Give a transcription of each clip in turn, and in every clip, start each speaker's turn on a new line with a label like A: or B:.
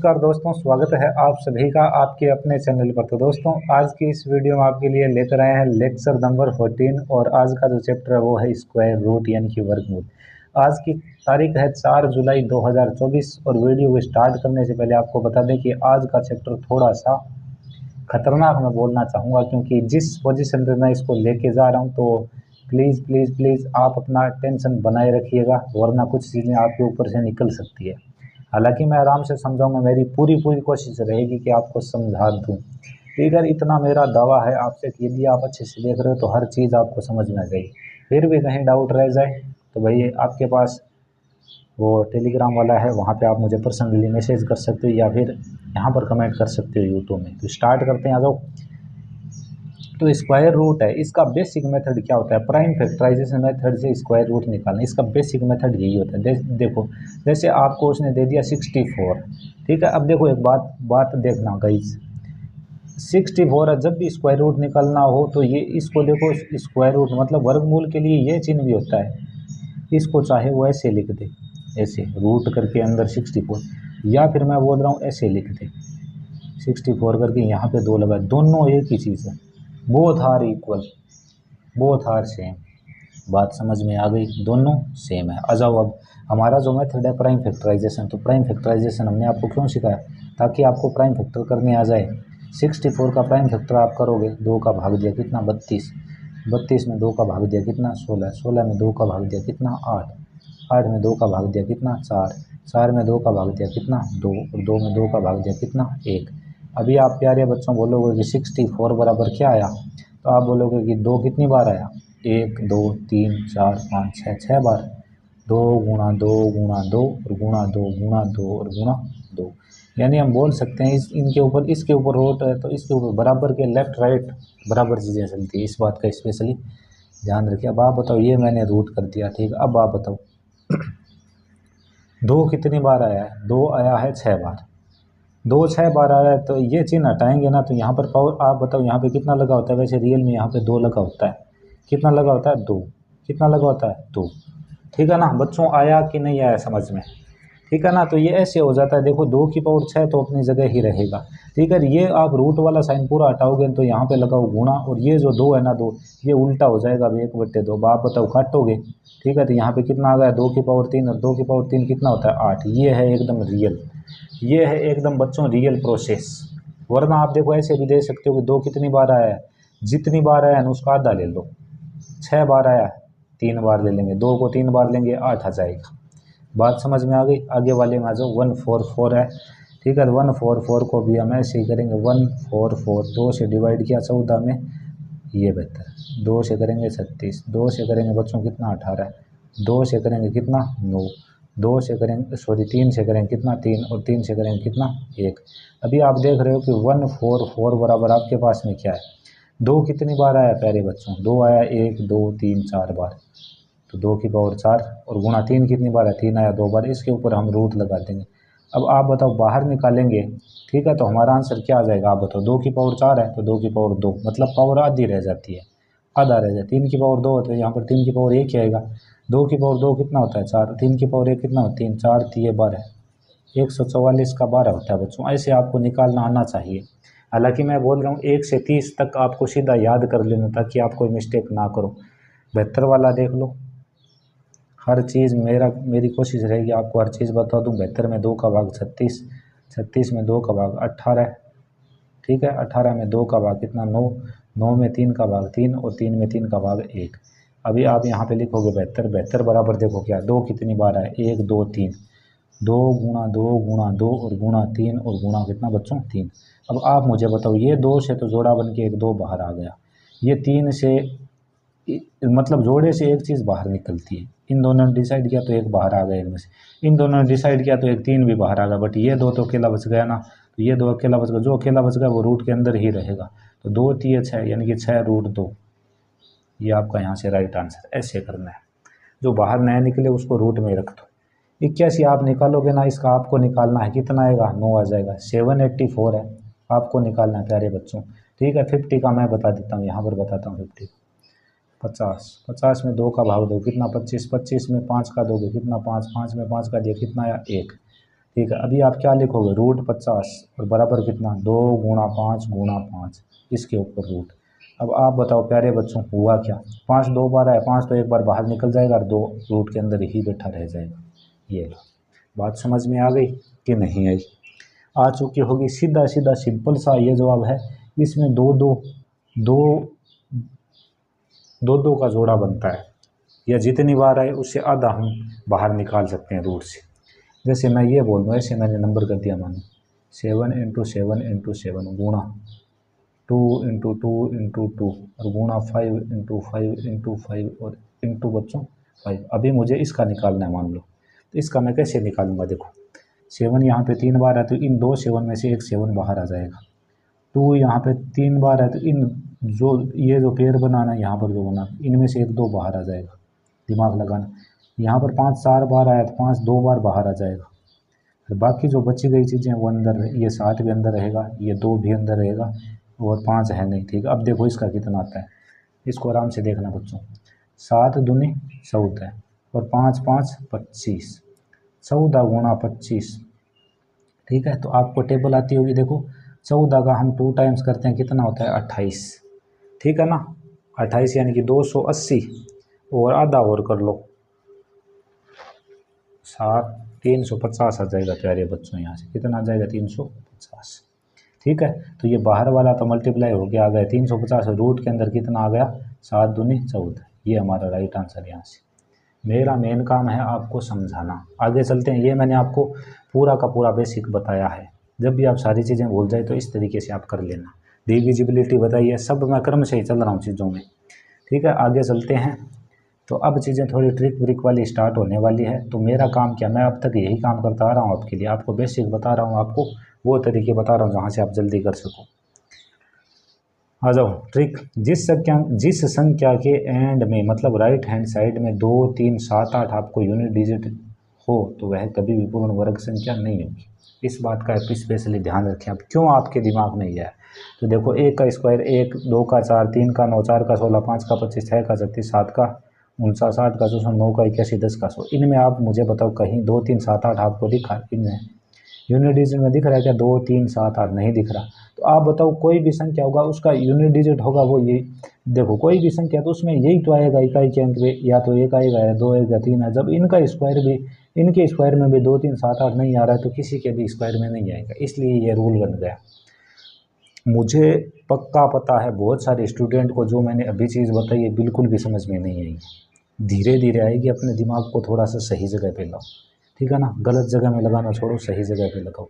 A: नमस्कार दोस्तों, स्वागत है आप सभी का आपके अपने चैनल पर। तो दोस्तों, आज की इस वीडियो में आपके लिए लेकर आए हैं लेक्चर नंबर 14 और आज का जो चैप्टर है वो है स्क्वायर रूट यानी कि वर्गमूल। आज की तारीख है 4 जुलाई 2024 और वीडियो को स्टार्ट करने से पहले आपको बता दें कि आज का चैप्टर थोड़ा सा खतरनाक मैं बोलना चाहूँगा, क्योंकि जिस पोजीशन पर मैं इसको लेके जा रहा हूँ तो प्लीज़ प्लीज़ प्लीज़ आप अपना टेंशन बनाए रखिएगा, वरना कुछ चीज़ें आपके ऊपर से निकल सकती है। हालांकि मैं आराम से समझाऊंगा, मेरी पूरी कोशिश रहेगी कि आपको समझा दूं। अगर इतना मेरा दावा है आपसे कि यदि आप अच्छे से देख रहे हो तो हर चीज़ आपको समझ में आ जाएगी। फिर भी कहीं डाउट रह जाए तो भाई आपके पास वो टेलीग्राम वाला है, वहाँ पे आप मुझे पर्सनली मैसेज कर सकते हो या फिर यहाँ पर कमेंट कर सकते हो यूट्यूब में। तो स्टार्ट करते हैं, आ जाओ। तो स्क्वायर रूट है, इसका बेसिक मेथड क्या होता है? प्राइम फैक्टराइजेशन मेथड से स्क्वायर रूट निकालना, इसका बेसिक मेथड यही होता है। देखो, जैसे आपको उसने दे दिया 64, ठीक है। अब देखो एक बात देखना गाइस, 64 है, जब भी स्क्वायर रूट निकालना हो तो ये इसको देखो, स्क्वायर रूट मतलब वर्गमूल के लिए ये चिन्ह भी होता है। इसको चाहे वो ऐसे लिख दे, ऐसे रूट करके अंदर 64, या फिर मैं बोल रहा हूँ ऐसे लिख दे 64 करके यहाँ पे 2 लगा, दोनों एक ही चीज़ है। Both are equal, both are same. बात समझ में आ गई? दोनों सेम है। आ जाओ, अब हमारा जो मेथड है प्राइम फैक्टराइजेशन, तो प्राइम फैक्टराइजेशन हमने आपको क्यों सिखाया? ताकि आपको प्राइम फैक्टर करने आ जाए। 64 का प्राइम फैक्टर आप करोगे, 2 का भाग दिया कितना 32, 32 में 2 का भाग दिया कितना 16, 16 में 2 का भाग दिया कितना 8, 8 में 2 का भाग दिया कितना 4, 4 में 2 का भाग दिया कितना 2 और 2 में 2 का भाग दिया कितना 1। अभी आप प्यारे बच्चों बोलोगे कि 64 बराबर क्या आया, तो आप बोलोगे कि 2 कितनी बार आया? 1 2 3 4 5 6, 6 बार। 2 गुणा 2 गुणा 2 और गुणा 2 गुणा 2 और गुणा 2। यानी हम बोल सकते हैं इनके ऊपर, इसके ऊपर रूट है तो इसके ऊपर बराबर के लेफ्ट राइट बराबर चीज़ें चलती है। इस बात का स्पेशली ध्यान रखिए। अब आप बताओ, ये मैंने रूट कर दिया, ठीक। अब आप बताओ 2 कितनी बार आया है? 2 आया है 6 बार। 2 6 बार आ रहा है तो ये चिन्ह हटाएंगे ना, तो यहाँ पर पावर आप बताओ यहाँ पे कितना लगा होता है? वैसे रियल में यहाँ पे 2 लगा होता है। कितना लगा होता है? 2। कितना लगा होता है? 2। ठीक है ना बच्चों, आया कि नहीं आया समझ में? ठीक है ना। तो ये ऐसे हो जाता है, देखो 2 की पावर 6 तो अपनी जगह ही रहेगा, ठीक है। ये आप रूट वाला साइन पूरा हटाओगे तो यहाँ पे लगाओ गुणा, और ये जो 2 है ना 2, ये उल्टा हो जाएगा, अब 1/2। आप बताओ काटोगे, ठीक है। तो यहाँ पे कितना आ गया? 2 की पावर 3, और 2 की पावर 3 कितना होता है? 8। ये है एकदम रियल, ये है एकदम बच्चों रियल प्रोसेस। वरना आप देखो ऐसे भी दे सकते हो कि 2 कितनी बार आया है, जितनी बार आया ना उसका आधा ले लो। 6 बार आया, 3 बार ले लेंगे, 2 को 3 बार लेंगे, 8 आ जाएगा। बात समझ में आ गई? आगे वाले में आ जाओ, 144 है, ठीक है। 144 को भी हम ऐसे ही करेंगे, 144 2 से डिवाइड किया 14 में, ये बेहतर, 2 से करेंगे 36, 2 से करेंगे बच्चों कितना 18, 2 से करेंगे कितना 9, 2 से करेंगे सॉरी 3 से करेंगे कितना 3, और 3 से करेंगे कितना 1। अभी आप देख रहे हो कि 144 बराबर आपके पास में क्या है? 2 कितनी बार आया प्यारे बच्चों? 2 आया, 1 2 3 4 बार, तो 2 की पावर 4, और गुणा 3 कितनी बार है? 3 आया 2 बार। इसके ऊपर हम रूट लगा देंगे। अब आप बताओ बाहर निकालेंगे, ठीक है, तो हमारा आंसर क्या आ जाएगा? आप बताओ, 2 की पावर 4 है तो 2 की पावर 2, मतलब पावर आधी रह जाती है, आधा रह जाए। 3 की पावर 2 तो यहाँ पर 3 की पावर 1 ही आएगा। 2 की पावर 2 कितना होता है? 4। 3 की पावर 1 कितना होती है? 3 4 3 12, 144 का 12 होता है बच्चों। ऐसे आपको निकालना आना चाहिए। हालांकि मैं बोल रहा हूँ 1 से 30 तक आपको सीधा याद कर लेना, ताकि आप कोई मिस्टेक ना करो। 72 वाला देख लो, हर चीज़ मेरी कोशिश रहेगी आपको हर चीज़ बता दूं। 72 में 2 का भाग 36, 36 में 2 का भाग 18, ठीक है। 18 में 2 का भाग कितना 9, 9 में 3 का भाग 3, और 3 में 3 का भाग 1। अभी आप यहाँ पे लिखोगे 72, 72 बराबर देखो क्या, 2 कितनी बार है? 1 2 3, 2 गुणा 2 गुणा 2 और गुणा 3 और गुणा कितना बच्चों 3। अब आप मुझे बताओ, ये 2 से तो जोड़ा बन के 1 2 बाहर आ गया, ये 3 से मतलब जोड़े से एक चीज़ बाहर निकलती है। इन दोनों ने डिसाइड किया तो एक बाहर आ गया इनमें से, इन दोनों ने डिसाइड किया तो एक 3 भी बाहर आ गया, बट ये 2 तो अकेला बच गया ना, तो ये 2 अकेला बच गया। जो अकेला बच गया वो रूट के अंदर ही रहेगा, तो 2 3 6 यानी कि 6√2, ये आपका यहाँ से राइट आंसर। ऐसे करना है, जो बाहर नया निकले उसको रूट में रख दो। 81 आप निकालोगे ना, इसका आपको निकालना है, कितना आएगा? 9 आ जाएगा। 784 है, आपको निकालना है प्यारे बच्चों, ठीक है। 50 का मैं बता देता हूँ, यहाँ पर बताता हूँ 50। 50, 50 में 2 का भाग दो कितना 25, 25 में 5 का दोगे कितना 5, 5 में 5 का दिया कितना आया 1, ठीक है, अभी आप क्या लिखोगे, रूट 50 और बराबर कितना 2 गुणा 5 गुणा 5, इसके ऊपर रूट। अब आप बताओ प्यारे बच्चों हुआ क्या, 5 2 बार आया, 5 तो एक बार बाहर निकल जाएगा और 2 रूट के अंदर ही बैठा रह जाएगा। ये लो, बात समझ में आ गई कि नहीं आई? आ चुकी होगी। सीधा सीधा सिंपल सा ये जवाब है। इसमें दो दो दो दो दो का जोड़ा बनता है, या जितनी बार आए उससे आधा हम बाहर निकाल सकते हैं रूट से। जैसे मैं ये बोल दूँ, ऐसे मैंने नंबर कर दिया मानो 7 × 7 × 7 गुणा 2 × 2 × 2 और गुणा 5 × 5 × 5 और इंटू बच्चों 5। अभी मुझे इसका निकालना है मान लो, तो इसका मैं कैसे निकालूंगा, देखो 7 यहाँ पे 3 बार है तो इन 2 7 में से एक 7 बाहर आ जाएगा। 2 यहाँ पे 3 बार है तो इन जो ये जो पेयर बनाना है यहाँ पर जो बना इनमें से एक 2 बाहर आ जाएगा, दिमाग लगाना। यहाँ पर 5 4 बार आया तो 5 2 बार बाहर आ जाएगा। फिर बाकी जो बची गई चीज़ें वो अंदर, ये 7 भी अंदर रहेगा, ये 2 भी अंदर रहेगा और 5 है नहीं। ठीक है, अब देखो इसका कितना आता है, इसको आराम से देखना बच्चों। 7 दूनी 14 और 5 5 25, 14 गुणा 25। ठीक है, तो आपको टेबल आती होगी, देखो 14 का हम 2 टाइम्स करते हैं कितना होता है 28। ठीक है ना, 28 यानी कि 280 और आधा और कर लो 7 350 आ जाएगा प्यारे बच्चों। यहाँ से कितना आ जाएगा 350। ठीक है, तो ये बाहर वाला तो मल्टीप्लाई हो गया, आ गया 350, रूट के अंदर कितना आ गया 7 दूनी 14। ये हमारा राइट आंसर यहाँ से। मेरा मेन काम है आपको समझाना। आगे चलते हैं, ये मैंने आपको पूरा का पूरा बेसिक बताया है। जब भी आप सारी चीज़ें भूल जाए तो इस तरीके से आप कर लेना। डिविजिबिलिटी बताई है, सब मैं क्रम से ही चल रहा हूँ चीज़ों में। ठीक है, आगे चलते हैं। तो अब चीज़ें थोड़ी ट्रिक व्रिक वाली स्टार्ट होने वाली है। तो मेरा काम क्या, मैं अब तक यही काम करता आ रहा हूँ आपके लिए, आपको बेसिक बता रहा हूँ, आपको वो तरीके बता रहा हूँ जहाँ से आप जल्दी कर सको। आ जाओ ट्रिक। जिस संख्या के एंड में मतलब राइट हैंड साइड में 2 3 7 8 आपको यूनिट डिजिट हो तो वह कभी भी पूर्ण वर्ग संख्या नहीं होगी। इस बात का स्पेशली ध्यान रखें। अब क्यों आपके दिमाग में यह है, तो देखो 1 का स्क्वायर 1, 2 का 4, 3 का 9, 4 का 16, 5 का 25, 6 का 36, 7 का 49, 8 का 64, 9 का 81, 10 का 100। इनमें आप मुझे बताओ कहीं 2 3 7 8 आपको दिखा, इनमें यूनिट डिजिट में दिख रहा है क्या? 2 3 7 8 नहीं दिख रहा। तो आप बताओ कोई भी संख्या होगा उसका यूनिट डिजिट होगा वो ये, देखो कोई भी संख्या तो उसमें यही तो आएगा इकाई के अंक में, या तो 1 आएगा या 2 आएगा 3 है। जब इनका स्क्वायर भी, इनके स्क्वायर में भी 2 3 7 8 नहीं आ रहा है तो किसी के भी स्क्वायर में नहीं आएगा, इसलिए ये रूल बन गया। मुझे पक्का पता है बहुत सारे स्टूडेंट को जो मैंने अभी चीज़ बताई है बिल्कुल भी समझ में नहीं आई, धीरे धीरे आएगी। अपने दिमाग को थोड़ा सा सही जगह पे लाओ, ठीक है ना, गलत जगह में लगाना छोड़ो, सही जगह पे लगाओ।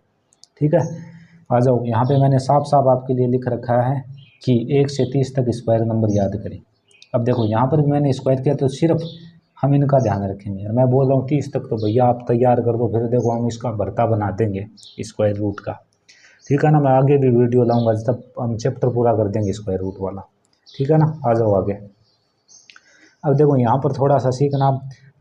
A: ठीक है, आ जाओ। यहाँ पे मैंने साफ साफ आपके लिए लिख रखा है कि 1 से 30 तक स्क्वायर नंबर याद करें। अब देखो यहाँ पर भी मैंने स्क्वायर किया तो सिर्फ हम इनका ध्यान रखेंगे। मैं बोल रहा हूँ 30 तक, तो भैया आप तैयार कर दो, फिर देखो हम इसका भरता बना देंगे स्क्वायर रूट का। ठीक है ना, मैं आगे भी वीडियो लाऊंगा तब हम चैप्टर पूरा कर देंगे स्क्वायर रूट वाला। ठीक है ना, आ जाओ आगे। अब देखो यहाँ पर थोड़ा सा सीखना,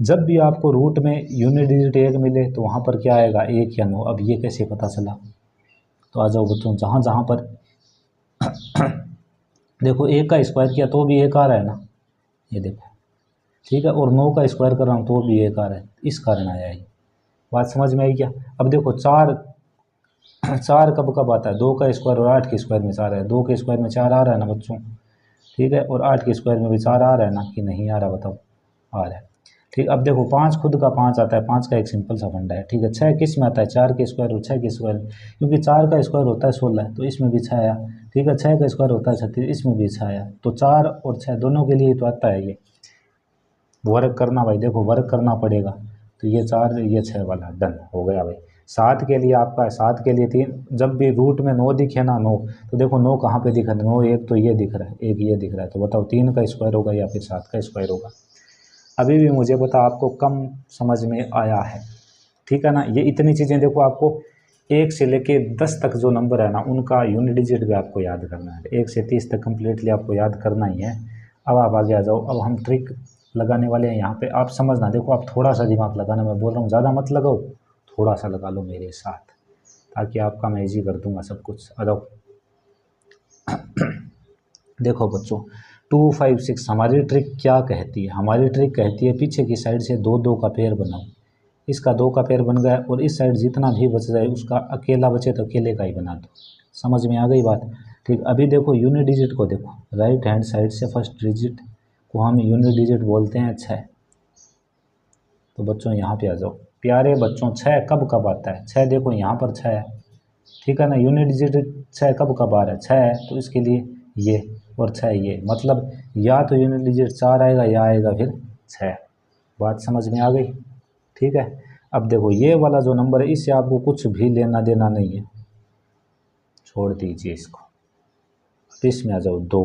A: जब भी आपको रूट में यूनिट डिजिट 1 मिले तो वहाँ पर क्या आएगा 1 या 9। अब ये कैसे पता चला, तो आ जाओ बच्चों, जहाँ जहाँ पर देखो 1 का स्क्वायर किया तो भी 1 आ रहा है ना, ये देखो। ठीक है, और 9 का स्क्वायर कर रहा हूँ तो भी 1 आ रहा है, इस कारण आया है। बात समझ में आई क्या? अब देखो 4 4 कब कब आता है, 2 का स्क्वायर और 8 के स्क्वायर में 4 है, 2 के स्क्वायर में 4 आ रहा है ना बच्चों। ठीक है, और 8 के स्क्वायर में भी 4 आ रहा है ना, कि नहीं आ रहा, बताओ आ रहा है। ठीक, अब देखो 5 खुद का 5 आता है, 5 का एक सिंपल सा फंडा है। ठीक है, 6 किस में आता है, 4 के स्क्वायर और 6 के स्क्वायर, क्योंकि 4 का स्क्वायर होता है 16 तो इसमें भी 6 आया। ठीक है, 6 का स्क्वायर होता है 36, इसमें भी 6 आया। तो 4 और 6 दोनों के लिए तो आता है। ये वर्क करना भाई, देखो वर्क करना पड़ेगा। तो ये 4 ये 6 वाला डन हो गया भाई। 7 के लिए आपका है, 7 के लिए 3, जब भी रूट में 9 दिखे ना 9, तो देखो 9 कहाँ पे दिख रहा है, 9 एक तो ये दिख रहा है, एक ये दिख रहा है, तो बताओ 3 का स्क्वायर होगा या फिर 7 का स्क्वायर होगा। अभी भी मुझे पता आपको कम समझ में आया है। ठीक है ना, ये इतनी चीज़ें देखो आपको 1 से लेके 10 तक जो नंबर है ना उनका यूनिट डिजिट भी आपको याद करना है। 1 से 30 तक कम्प्लीटली आपको याद करना ही है। अब आप आगे आ जाओ, अब हम ट्रिक लगाने वाले हैं यहाँ पे। आप समझना, देखो आप थोड़ा सा दिमाग लगाना, मैं बोल रहा हूँ ज़्यादा मत लगाओ, थोड़ा सा लगा लो मेरे साथ, ताकि आपका मैं ईजी कर दूंगा सब कुछ। आ जाओ देखो बच्चों 2 5 6 हमारी ट्रिक क्या कहती है, हमारी ट्रिक कहती है पीछे की साइड से 2 2 का पेयर बनाओ। इसका 2 का पेयर बन गया और इस साइड जितना भी बच जाए उसका अकेला बचे तो अकेले का ही बना दो। समझ में आ गई बात? ठीक, अभी देखो यूनिट डिजिट को देखो, राइट हैंड साइड से फर्स्ट डिजिट को हम यूनिट डिजिट बोलते हैं 6। तो बच्चों यहाँ पे आ जाओ प्यारे बच्चों, 6 कब कब आता है? 6 देखो यहाँ पर 6 है, ठीक है ना। यूनिट डिजिट 6 कब कब आ रहा है? 6 है तो इसके लिए ये और 6 ये, मतलब या तो यूनिट डिजिट 4 आएगा या आएगा फिर 6। बात समझ में आ गई? ठीक है। अब देखो ये वाला जो नंबर है इससे आपको कुछ भी लेना देना नहीं है, छोड़ दीजिए इसको। अब इसमें आ जाओ 2।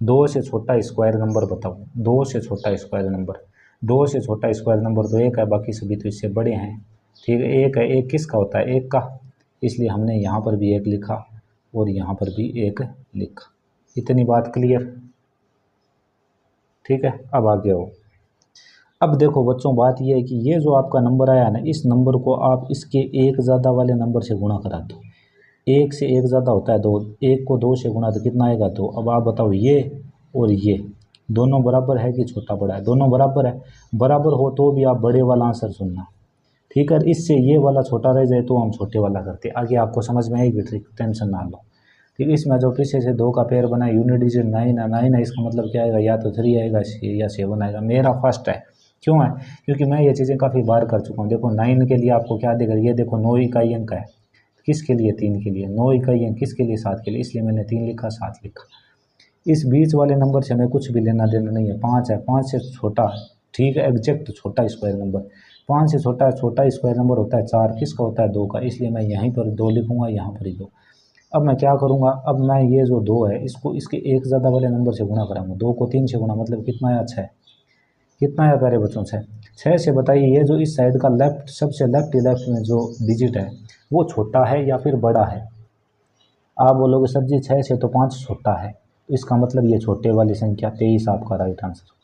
A: 2 से छोटा स्क्वायर नंबर बताओ, 2 से छोटा स्क्वायर नंबर। 2 से छोटा स्क्वायर नंबर तो 1 है, बाकी सभी तो इससे बड़े हैं। ठीक है, 1 है, 1 किसका होता है? 1 का, इसलिए हमने यहाँ पर भी 1 लिखा और यहाँ पर भी 1 लिखा। इतनी बात क्लियर? ठीक है, अब आगे आओ। अब देखो बच्चों बात यह है कि ये जो आपका नंबर आया ना, इस नंबर को आप इसके एक ज़्यादा वाले नंबर से गुणा करा दो। 1 से 1 ज़्यादा होता है 2, 1 को 2 से गुणा तो कितना आएगा? 2। अब आप बताओ ये और ये दोनों बराबर है कि छोटा बड़ा है? दोनों बराबर है। बराबर हो तो भी आप बड़े वाला आंसर चुनना, ठीक है। इससे ये वाला छोटा रह जाए तो हम छोटे वाला करते। आगे आपको समझ में आएगी ट्रिक, टेंशन ना लो। ठीक, इसमें जो पीछे से 2 का पेयर बना, यूनिट डिजिट 9 है, 9 है, इसका मतलब क्या आएगा? या तो 3 आएगा या 7 आएगा। मेरा फर्स्ट है, क्यों है? क्योंकि मैं ये चीज़ें काफ़ी बार कर चुका हूँ। देखो 9 के लिए आपको क्या देगा? ये देखो 9 इकाई अंक है, किसके लिए? 3 के लिए। 9 इकाई अंक किसके लिए? 7 के लिए, इसलिए मैंने 3 लिखा, 7 लिखा। इस बीच वाले नंबर से हमें कुछ भी लेना देना नहीं है। 5 है, 5 से छोटा, ठीक है, एग्जैक्ट छोटा स्क्वायर नंबर। 5 से छोटा स्क्वायर नंबर होता है 4, किसका होता है? 2 का, इसलिए मैं यहीं पर 2 लिखूंगा, यहाँ पर ही 2। अब मैं क्या करूँगा? अब मैं ये जो 2 है इसको इसके एक ज़्यादा वाले नंबर से गुणा कराऊंगा। 2 को 3 से गुणा, मतलब कितना आया? 6। कितना आया प्यारे बच्चों? 6। 6 से बताइए ये जो इस साइड का लेफ्ट, सबसे लेफ्ट में जो डिजिट है वो छोटा है या फिर बड़ा है? आप बोलोगे सर जी 6 से तो 5 छोटा है, तो इसका मतलब ये छोटे वाली संख्या 23 आपका राइट आंसर।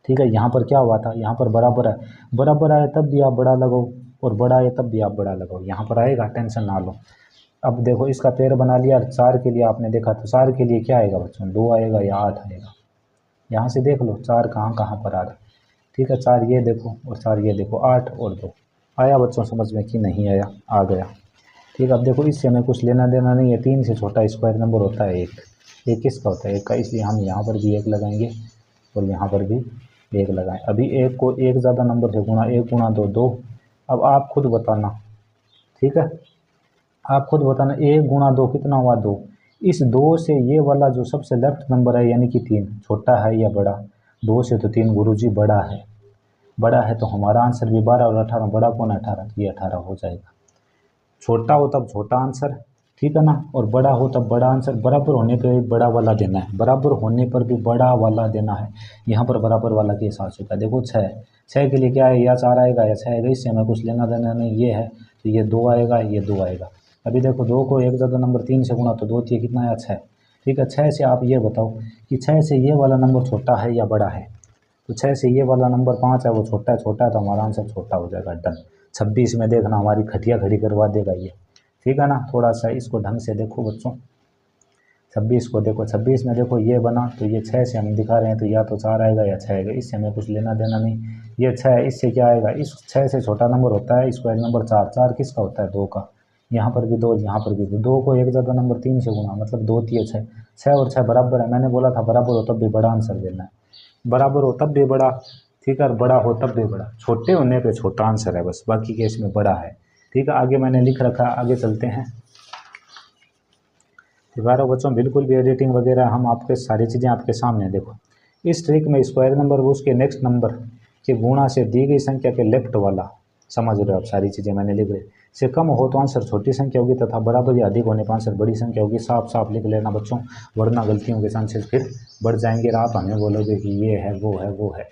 A: ठीक है, यहाँ पर क्या हुआ था? यहाँ पर बराबर है, बराबर आए तब भी आप बड़ा लगाओ और बड़ा आए तब भी आप बड़ा लगाओ, यहाँ पर आएगा, टेंशन ना लो। अब देखो इसका पेड़ बना लिया, 4 के लिए आपने देखा तो 4 के लिए क्या आएगा बच्चों? 2 आएगा या 8 आएगा? यहाँ से देख लो 4 कहाँ कहाँ पर आ रहा है। ठीक है, 4 ये देखो और 4 ये देखो, 8 और 2 आया बच्चों समझ में कि नहीं आया? आ गया। ठीक है, अब देखो इससे हमें कुछ लेना देना नहीं है। 3 से छोटा स्क्वायर नंबर होता है 1। एक किसका होता है? 1 का, इसलिए हम यहाँ पर भी 1 लगाएंगे और यहाँ पर भी 1 लगाएं। अभी 1 को एक ज़्यादा नंबर से गुणा, 1 गुणा 2 2। अब आप खुद बताना, ठीक है, आप खुद बताना 1 गुणा 2 कितना हुआ? 2। इस 2 से ये वाला जो सबसे लेफ्ट नंबर है यानी कि 3 छोटा है या बड़ा? 2 से तो 3 गुरुजी बड़ा है, बड़ा है तो हमारा आंसर भी 12 और 18, बड़ा कौन है? 18, ये 18 हो जाएगा। छोटा हो तब छोटा आंसर, ठीक है ना, और बड़ा हो तब बड़ा आंसर। बराबर होने पे बड़ा वाला देना है, बराबर होने पर भी बड़ा वाला देना है। यहाँ पर बराबर वाला केस आ चुका है। देखो 6 के लिए क्या है? या 4 आएगा या 6 आएगा, इससे हमें कुछ लेना देना नहीं। ये है तो ये 2 आएगा, ये 2 आएगा। अभी देखो 2 को एक ज़्यादा नंबर 3 से गुणा तो 2 थी, कितना आया? 6। ठीक है, 6 से आप ये बताओ कि 6 से ये वाला नंबर छोटा है या बड़ा है? तो 6 से ये वाला नंबर 5 है, वो छोटा है, छोटा है तो हमारा आंसर छोटा हो जाएगा, डन। 26 में देखना हमारी खटिया खड़ी करवा देगा ये, ठीक है ना। थोड़ा सा इसको ढंग से देखो बच्चों, 26 को देखो, 26 में देखो ये बना तो ये 6 से हम दिखा रहे हैं तो या तो 4 आएगा या 6 आएगा, इससे हमें कुछ लेना देना नहीं। ये 6 है, इससे क्या आएगा? इस 6 से छोटा नंबर होता है स्क्वायर नंबर 4। 4 किसका होता है? 2 का। यहाँ पर भी 2, यहाँ पर भी 2। 2 को एक ज़्यादा नंबर 3 से गुणा, मतलब 2 3 6। 6 और 6 बराबर है, मैंने बोला था बराबर हो तब भी बड़ा आंसर देना है, बराबर हो तब भी बड़ा, ठीक है, बड़ा हो तब भी बड़ा। छोटे होने पे छोटा आंसर है बस, बाकी केस में बड़ा है। ठीक है, आगे मैंने लिख रखा, आगे चलते हैं। दोबारा बच्चों बिल्कुल भी एडिटिंग वगैरह, हम आपके सारी चीज़ें आपके सामने देखो। इस ट्रिक में स्क्वायर नंबर वो उसके नेक्स्ट नंबर के गुणा से दी गई संख्या के लेफ्ट वाला, समझ रहे हो आप? सारी चीज़ें मैंने लिख रही, से कम हो तो आंसर छोटी संख्या होगी तथा बराबर या अधिक होने पर आंसर बड़ी संख्या होगी। साफ साफ लिख लेना बच्चों, वरना गलतियों के चांसेस फिर बढ़ जाएंगे और आप हमें बोलोगे कि ये है वो है वो है,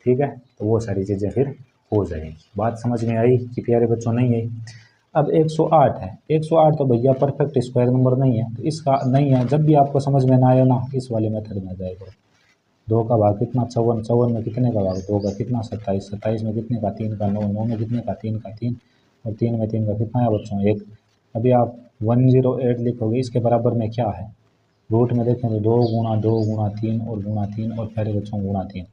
A: ठीक है, तो वो सारी चीज़ें फिर हो जाएंगी। बात समझ में आई कि प्यारे बच्चों? नहीं आई? अब 108 है, 108 तो भैया परफेक्ट स्क्वायर नंबर नहीं है, तो इसका नहीं है। जब भी आपको समझ में ना आए ना, इस वाले मेथड में जाएगा। 2 का भाग कितना? 54। 54 में कितने का भाग? 2 का। कितना? 27। 27 में कितने का? 3 का। 9। 9 में कितने का? 3 का। 3 और 3 में 3 का कितना है बच्चों? 1। अभी आप 108 लिखोगे, इसके बराबर में क्या है? रूट में देखें तो 2 गुणा 2 गुणा 3 और गुणा 3 और प्यारे बच्चों गुणा 3।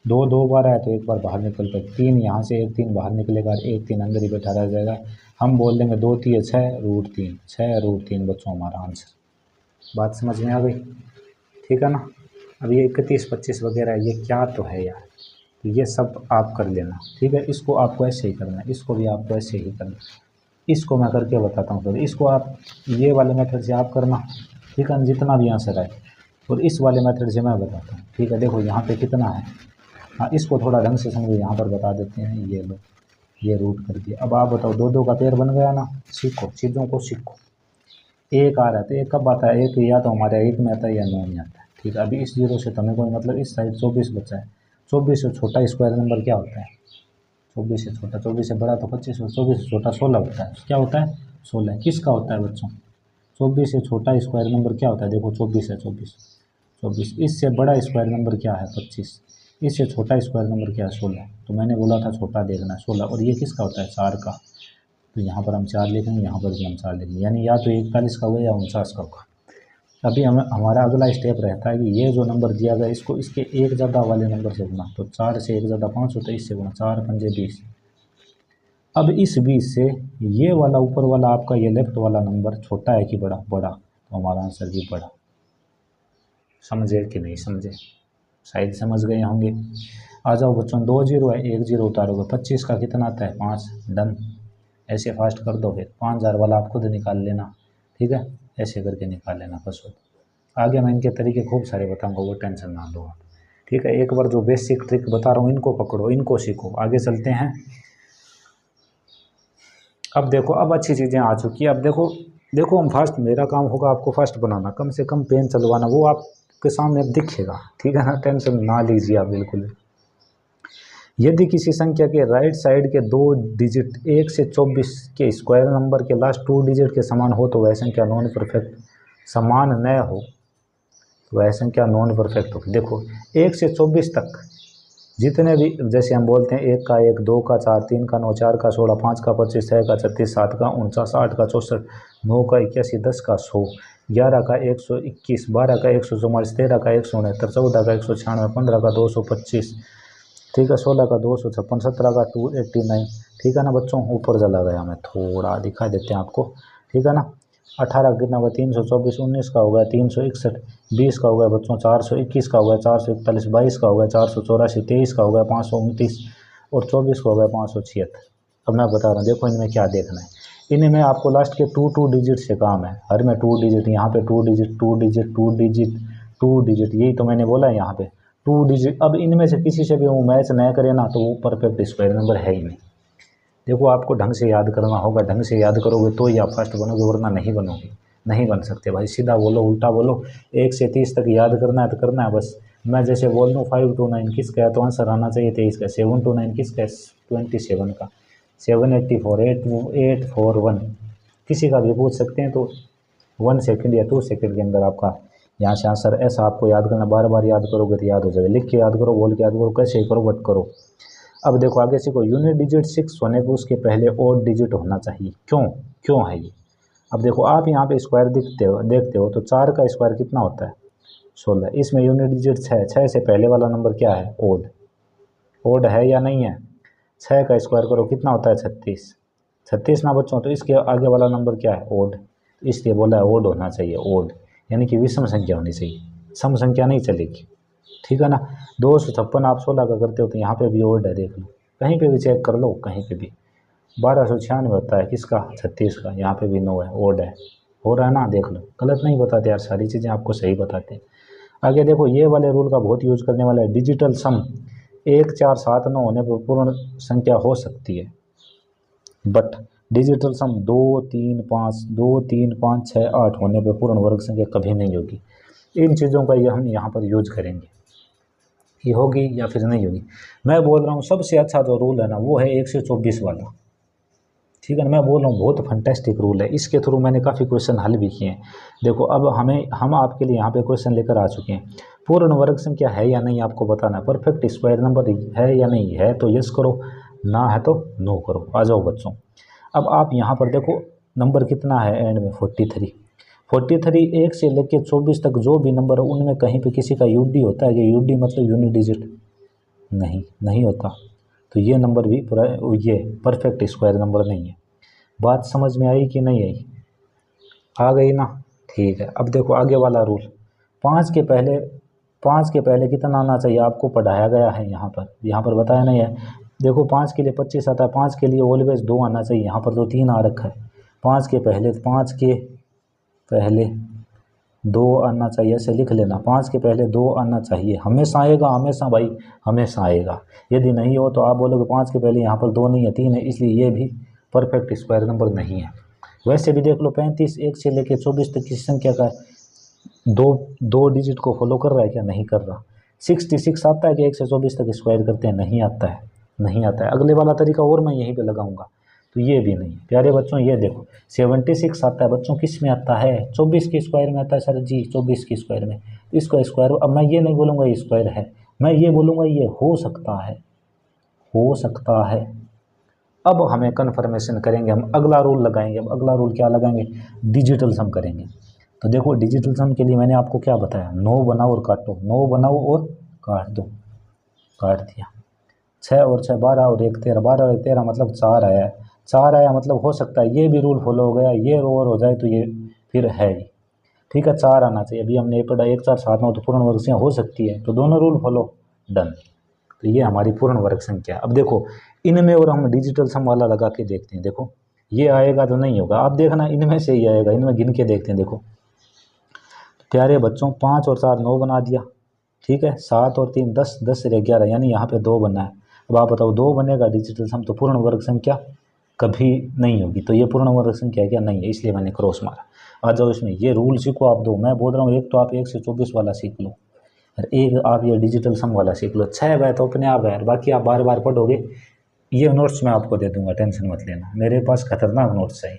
A: दो दो बार है तो एक बार बाहर निकल कर 3 यहाँ से, एक 3 बाहर निकलेगा और एक 3 अंदर ही बैठा रह जाएगा। हम बोल देंगे 2 3 6 रूट 3, 6 रूट 3 बच्चों हमारा आंसर। बात समझ में आ गई? ठीक है ना। अब ये 31 25 वगैरह ये क्या तो है यार, तो ये सब आप कर लेना। ठीक है, इसको आपको ऐसे ही करना है, इसको भी आपको ऐसे ही करना है। इसको मैं करके बताता हूँ, फिर इसको आप ये वाले मेथड से आप करना। ठीक है, जितना भी आंसर आए, और इस वाले मेथड से मैं बताता हूँ। ठीक है, देखो यहाँ पे कितना है। हाँ, इसको थोड़ा ढंग से समझो, यहाँ पर बता देते हैं। ये लो, ये रूट कर दिया। अब आप बताओ, दो दो का पेयर बन गया ना। सीखो, चीज़ों को सीखो। एक आ रहा है तो एक कब आता है? एक या तो हमारे 1 में आता है या 9 में आता है। ठीक है, अभी इस 0 से तुम्हें कोई मतलब, इस साइड 24 बचा है। 24 से छोटा स्क्वायर नंबर क्या होता है? 24 से छोटा, 24 से बड़ा तो 25, और 24 से छोटा 16 होता है। क्या होता है? 16। किसका होता है बच्चों? 24 से छोटा स्क्वायर नंबर क्या होता है? देखो 24 है, 24। इससे बड़ा स्क्वायर नंबर क्या है? 25। इससे छोटा स्क्वायर नंबर क्या है? 16। तो मैंने बोला था छोटा देखना है, 16। और ये किसका होता है? 4 का। तो यहाँ पर हम 4 लिखेंगे, यहाँ पर भी हम 4 लिखेंगे, यानी या तो 41 का होगा या 49 का होगा। अभी हमें हमारा अगला स्टेप रहता है कि ये जो नंबर दिया गया इसको इसके एक ज़्यादा वाले नंबर से गुना। तो 4 से 1 ज़्यादा 5 होता है, इससे गुना। 4 पंजे 20। अब इस 20 से ये वाला ऊपर वाला आपका ये लेफ्ट वाला नंबर छोटा है कि बड़ा? बड़ा। तो हमारा आंसर भी बड़ा। समझे कि नहीं समझे? शायद समझ गए होंगे। आ जाओ बच्चों, 2 0 है, 1 0 उतारोगे, 25 का कितना आता है? 5। डन। ऐसे फास्ट कर दो, फिर 5000 वाला आप खुद निकाल लेना। ठीक है, ऐसे करके निकाल लेना बस। आगे मैं इनके तरीके खूब सारे बताऊंगा, वो टेंशन ना लो आप। ठीक है, एक बार जो बेसिक ट्रिक बता रहा हूँ इनको पकड़ो, इनको सीखो। आगे चलते हैं। अब देखो, अब अच्छी चीज़ें आ चुकी है। अब देखो देखो हम फास्ट, मेरा काम होगा आपको फास्ट बनाना, कम से कम पेन चलवाना, वो आपके सामने अब दिखेगा। ठीक है ना, टेंशन ना लीजिए आप बिल्कुल। यदि किसी संख्या के राइट साइड के 2 डिजिट 1 से 24 के स्क्वायर नंबर के लास्ट 2 डिजिट के समान हो तो वह संख्या नॉन परफेक्ट। समान न हो तो वह संख्या नॉन परफेक्ट होगी। देखो 1 से 24 तक जितने भी, जैसे हम बोलते हैं 1 का 1, 2 का 4, 3 का 9, 4 का 16, 5 का 25, 6 का 36, 7 का 49, 8 का 64, 9 का 81, 10 का 100, 11 का 121, 12 का 144, 13 का 169, 14 का 196, 15 का 225, ठीक है, 16 का 256, 17 का 289। ठीक है ना बच्चों, ऊपर चला गया, मैं थोड़ा दिखा देते हैं आपको। ठीक है ना, 18 कितना होगा? 324, 19 का होगा 361, 20 का होगा बच्चों 421 का होगा 441, 22 का होगा 484, 23 का होगा 529, और 24 का होगा 576। अब मैं बता रहा हूँ, देखो इनमें क्या देखना है। इनमें आपको लास्ट के 2 डिजिट से काम है, हर में 2 डिजिट, यहाँ पे 2 डिजिट, 2 डिजिट, 2 डिजिट, 2 डिजिट, यही तो मैंने बोला है यहाँ पे 2 डिजिट। अब इनमें से किसी से भी वो मैच न करे ना तो वो परफेक्ट स्क्वायर नंबर है ही नहीं। देखो आपको ढंग से याद करना होगा, ढंग से याद करोगे तो ही आप फर्स्ट बनोगे, वरना नहीं बनोगे, नहीं बन सकते भाई। सीधा बोलो, उल्टा बोलो। 1 से 30 तक याद करना है तो करना है बस। मैं जैसे बोल दूँ 5 to 9 किसका है तो आंसर आना चाहिए 23 का। 7 to 9 किसका है? 27 का। 784, 8841 किसी का भी पूछ सकते हैं। तो 1 सेकंड या 2 सेकंड के अंदर आपका यहाँ से आंसर। ऐसा आपको याद करना, बार बार याद करोगे तो याद हो जाएगा। लिख के याद करो, बोल के याद करो, कैसे ही करो बट करो। अब देखो आगे सीखो। यूनिट डिजिट 6 होने पर उसके पहले ओड डिजिट होना चाहिए। क्यों? क्यों है ये? अब देखो आप यहाँ पे स्क्वायर देखते हो तो 4 का स्क्वायर कितना होता है? 16। इसमें यूनिट डिजिट 6, 6 से पहले वाला नंबर क्या है? ओड। ओड है या नहीं है? 6 का स्क्वायर करो कितना होता है? 36। 36 ना बच्चों, तो इसके आगे वाला नंबर क्या है? ओड। इसलिए बोला है ओड होना चाहिए, ओड, यानी कि विषम संख्या होनी चाहिए, सम संख्या नहीं चलेगी। ठीक है ना। 256 आप 16 का करते हो तो यहाँ पे भी ओड है, देख लो, कहीं पे भी चेक कर लो, कहीं पे भी। 1296 होता है किसका? 36 का। यहाँ पे भी 9 है, ओड है। हो रहा है ना, देख लो। गलत नहीं बताते यार, सारी चीज़ें आपको सही बताते हैं। आगे देखो, ये वाले रूल का बहुत यूज करने वाला है। डिजिटल सम 1 4 7 9 होने पर पूर्ण संख्या हो सकती है, बट डिजिटल सम 2 3 5 2 3 5 6 8 होने पर पूर्ण वर्ग संख्या कभी नहीं होगी। इन चीज़ों का ये हम यहाँ पर यूज करेंगे, ये होगी या फिर नहीं होगी। मैं बोल रहा हूँ सबसे अच्छा जो रूल है ना वो है 124 वाला। ठीक है ना, मैं बोल रहा हूँ बहुत फंटेस्टिक रूल है, इसके थ्रू मैंने काफ़ी क्वेश्चन हल भी किए हैं। देखो अब हम आपके लिए यहाँ पे क्वेश्चन लेकर आ चुके हैं। पूर्ण वर्ग संख्या है या नहीं आपको बताना है। परफेक्ट स्क्वायर नंबर है या नहीं है तो यस करो, ना है तो नो करो। आ जाओ बच्चों, अब आप यहाँ पर देखो नंबर कितना है एंड में? 43। 43 1 से लेकर 24 तक जो भी नंबर है उनमें कहीं पे किसी का यूडी होता है। ये यूडी मतलब यूनिट डिजिट, नहीं, नहीं होता। तो ये नंबर भी पूरा ये परफेक्ट स्क्वायर नंबर नहीं है। बात समझ में आई कि नहीं आई? आ गई ना? ठीक है। अब देखो आगे वाला रूल, 5 के पहले, 5 के पहले कितना आना चाहिए आपको पढ़ाया गया है यहाँ पर बताया नहीं है। देखो 5 के लिए 25 आता है, 5 के लिए ऑलवेज 2 आना चाहिए, यहाँ पर तो 3 आ रखा है। 5 के पहले 2 आना चाहिए, ऐसे लिख लेना, 5 के पहले 2 आना चाहिए, हमेशा आएगा, हमेशा भाई, हमेशा आएगा। यदि नहीं हो तो आप बोलोगे 5 के पहले यहाँ पर 2 नहीं है, 3 है, इसलिए ये भी परफेक्ट स्क्वायर नंबर नहीं है। वैसे भी देख लो 35 1 से लेकर 24 तक की संख्या का दो डिजिट को फॉलो कर रहा है क्या? नहीं कर रहा। 66 आता है कि 1 से 24 तक स्क्वायर करते हैं? नहीं आता है, नहीं आता है। अगले वाला तरीका और मैं यहीं पे लगाऊंगा, तो ये भी नहीं। प्यारे बच्चों ये देखो 76 आता है बच्चों, किस में आता है? 24 के स्क्वायर में आता है सर जी, 24 के स्क्वायर में। इसका स्क्वायर, अब मैं ये नहीं बोलूँगा ये स्क्वायर है, मैं ये बोलूँगा ये हो सकता है, हो सकता है। अब हमें कन्फर्मेशन करेंगे, हम अगला रूल लगाएंगे। अब अगला रूल क्या लगाएंगे? डिजिटल सम करेंगे। तो देखो डिजिटल सम के लिए मैंने आपको क्या बताया, 9 बनाओ और काटो, 9 बनाओ और काट दो, काट दिया। 6 और 6 12 और 1 13, 12 और 1 13 मतलब 4 आया है, 4 आया मतलब हो सकता है ये भी रूल फॉलो हो गया, ये ओवर हो जाए तो ये फिर है ही। ठीक है, 4 आना चाहिए। अभी हमने पढ़ा 1 4 7 9 तो पूर्ण वर्ग संख्या हो सकती है, तो दोनों रूल फॉलो, डन। तो ये हमारी पूर्ण वर्ग संख्या है। अब देखो इनमें और हम डिजिटल सम वाला लगा के देखते हैं, देखो ये आएगा तो नहीं होगा, आप देखना इनमें से ही आएगा, इनमें गिन के देखते हैं। देखो प्यारे बच्चों 5 और 4 9 बना दिया, ठीक है, 7 और 3 10, 10 से 11, यानी यहाँ पे 2 बनना है। अब आप बताओ 2 बनेगा डिजिटल सम, तो पूर्ण वर्ग संख्या कभी नहीं होगी, तो ये पूर्ण वर्ग संख्या क्या? नहीं है, इसलिए मैंने क्रॉस मारा। आ जाओ इसमें, ये रूल सीखो आप दो, मैं बोल रहा हूँ एक तो आप 1 से 24 वाला सीख लो, और एक आप ये डिजिटल सम वाला सीख लो। 6 बाय तो अपने आप है, बाकी आप बार बार पढ़ोगे। ये नोट्स मैं आपको दे दूंगा, टेंशन मत लेना, मेरे पास खतरनाक नोट्स है,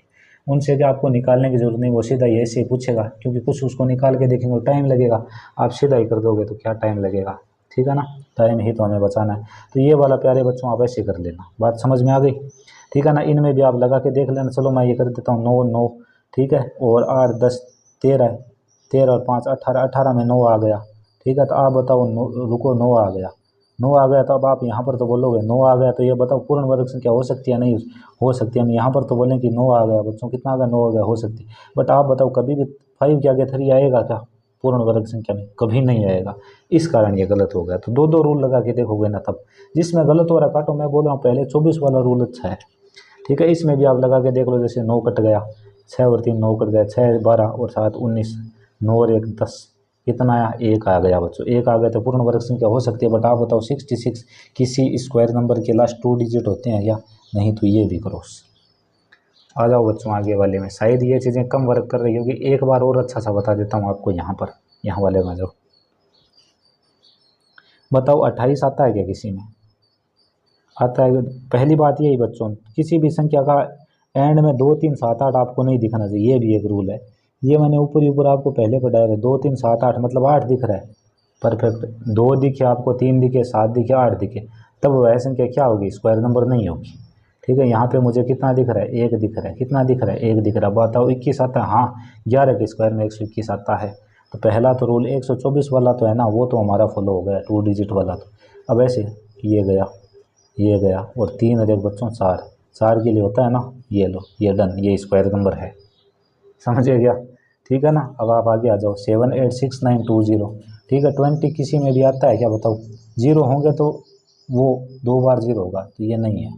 A: उनसे भी आपको निकालने की जरूरत नहीं, वो सीधा ही ऐसे ही पूछेगा, क्योंकि कुछ उसको निकाल के देखेंगे टाइम लगेगा, आप सीधा ही कर दोगे तो क्या टाइम लगेगा, ठीक है ना, टाइम ही तो हमें बचाना है। तो ये वाला प्यारे बच्चों आप ऐसे कर लेना, बात समझ में आ गई, ठीक है ना। इनमें भी आप लगा के देख लेना। चलो मैं ये कर देता हूँ 9 9, ठीक है, और 8 10 13, 13 और 5 18, 18 में 9 आ गया, ठीक है। तो आप बताओ रुको 9 आ गया, 9 आ गया, तो अब आप यहाँ पर तो बोलोगे 9 आ गया, तो ये बताओ पूर्ण वर्ग संख्या हो सकती है? नहीं हो सकती है। हम यहाँ पर तो बोलें कि 9 आ गया बच्चों, कितना आ गया? 9 आ गया, हो सकती है। बट आप बताओ कभी भी 5 के आगे 3 आएगा क्या पूर्ण वर्ग संख्या में? कभी नहीं आएगा, इस कारण ये गलत हो गया। तो दो दो रूल लगा के देखोगे ना, तब जिसमें गलत हो रहा काटो। मैं बोल रहा हूँ पहले 24 वाला रूल अच्छा है, ठीक है, इसमें भी आप लगा के देख लो। जैसे 9 कट गया, 6 और 3 9 कट गया, 6 12 और 7 19, 9 और 1 10, कितना आया? 1 आ गया बच्चों, 1 आ गया तो पूर्ण वर्ग संख्या हो सकती है। बट आप बताओ 66 किसी स्क्वायर नंबर के लास्ट 2 डिजिट होते हैं या नहीं? तो ये भी क्रॉस। आ जाओ बच्चों आगे वाले में, शायद ये चीज़ें कम वर्क कर रही होगी, एक बार और अच्छा सा बता देता हूँ आपको। यहाँ पर यहाँ वाले में जाओ, बताओ 28 आता है क्या किसी में? आता है? पहली बात यही बच्चों, किसी भी संख्या का एंड में 2 3 7 8 आपको नहीं दिखना चाहिए, ये भी एक रूल है। ये मैंने ऊपर ही ऊपर आपको पहले पढ़ाया था, 2 3 7 8 मतलब 8 दिख रहा है, परफेक्ट। 2 दिखे आपको, 3 दिखे, 7 दिखे, 8 दिखे, तब वह संख्या क्या होगी? स्क्वायर नंबर नहीं होगी, ठीक है। यहाँ पे मुझे कितना दिख रहा है? 1 दिख रहा है, कितना दिख रहा है? 1 दिख रहा है। बताओ 21 आता है? हाँ, 11 के स्क्वायर में 121 आता है। तो पहला तो रूल 124 वाला तो है ना, वो तो हमारा फॉलो हो गया, 2 डिजिट वाला। तो अब ऐसे ये गया, ये गया, और 3 और 1 बच्चों 4, 4 के लिए होता है ना, ये लो, ये डन, ये स्क्वायर नंबर है, समझे क्या? ठीक है ना। अब आप आगे आ जाओ, 7 8 6 9 2 0, ठीक है। 20 किसी में भी आता है क्या? बताओ, 0 होंगे तो वो 2 बार 0 होगा, तो ये नहीं है।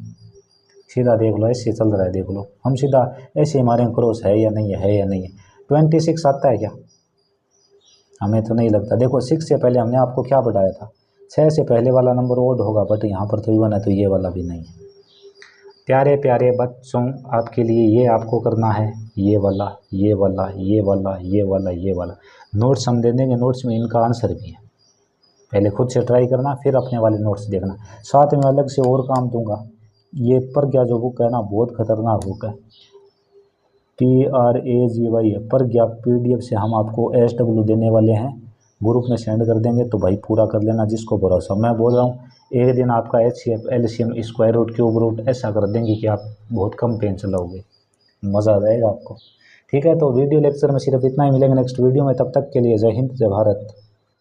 A: सीधा देख लो, ऐसे चल रहा है, देख लो, हम सीधा ऐसे हमारे क्रॉस है या नहीं है या नहीं है। 26 आता है क्या? हमें तो नहीं लगता। देखो 6 से पहले हमने आपको क्या बताया था? 6 से पहले वाला नंबर ओड होगा, बट यहाँ पर तो इवन है, तो ये वाला भी नहीं है। प्यारे प्यारे बच्चों, आपके लिए ये आपको करना है, ये वाला, ये वाला, ये वाला, ये वाला, ये वाला। नोट्स हम दे देंगे, नोट्स में इनका आंसर भी है, पहले खुद से ट्राई करना, फिर अपने वाले नोट्स देखना। साथ में अलग से और काम दूंगा। ये प्रज्ञा जो बुक है ना, बहुत खतरनाक बुक है, PRAGY है, प्रज्ञा। PDF से हम आपको SW देने वाले हैं, ग्रुप में सेंड कर देंगे, तो भाई पूरा कर लेना, जिसको भरोसा। मैं बोल रहा हूँ एक दिन आपका HCF LCM square root cube root ऐसा कर देंगे कि आप बहुत कम पेन चलाओगे, मज़ा आ जाएगा आपको, ठीक है। तो वीडियो लेक्चर में सिर्फ इतना ही, मिलेंगे नेक्स्ट वीडियो में, तब तक के लिए जय हिंद जय भारत।